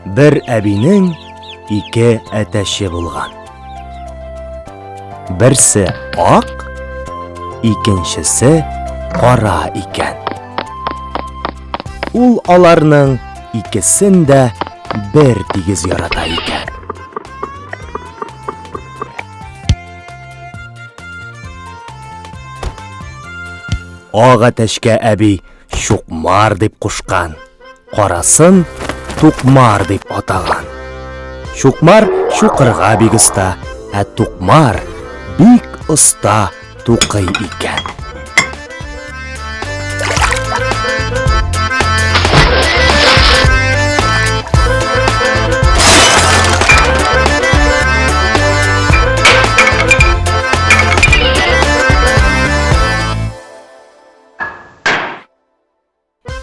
Bir әбинең ике әтәше булган. Берсе ак, икенчесе кара икән. Ул аларның икесен дә бер тигез ярата икән. Ак әтәшкә әби Шукмар дип кушкан. Карасын Тукмар дип атаган. Шукмар шукырга бик оста, ә Тукмар бик оста тукый икән.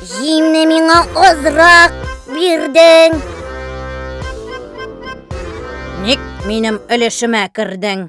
Җимне миңа азрак бирдең. Ник минем өлешемә кердең?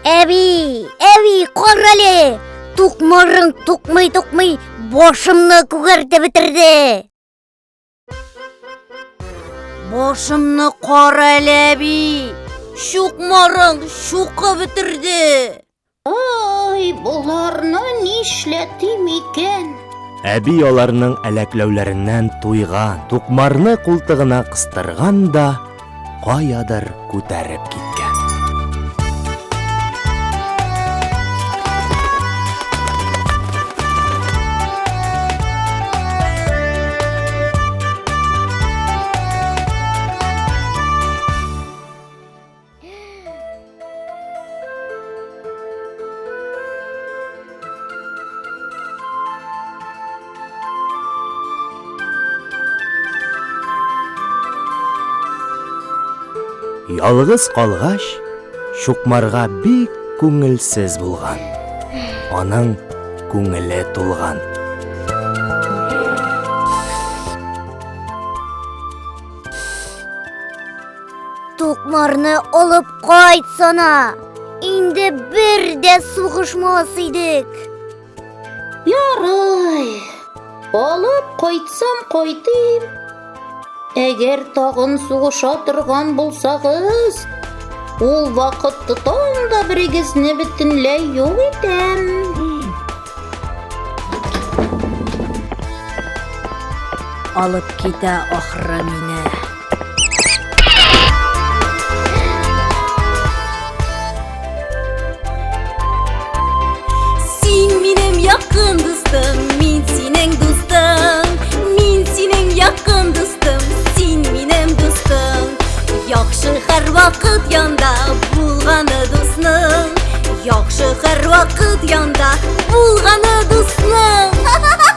Әби, карале! Тукмарың тукмый, башымны күгәртеп бетерде. Башымны карале, әби. Шукмарың шукып бетерде. Ай, буларны нишләтим икән? Әби аларның әләкләүләреннән туйган, Тукмарны култыгына кыстырган да каядыр күтәреп киткән. Ялгыз калгач, Шукмарга бик күңелсез булган. Аның күңеле тулган. Тукмарны алып кайтсана. Инде бер дә сугышмас идек. Ярый. Алып кайтсам кайтыйм. Әгәр тагын сугыша торган булсагыз, ул вакытта да берегезне бөтенләй юк итәм. Алып китә ахры мине. Син минем якын дустым, мин синең дустың. Мин синең якын дустым, син минем дустың. Яхшы һәр вакыт янда булганы дусның. Яхшы һәр вакыт янда булганы дусның.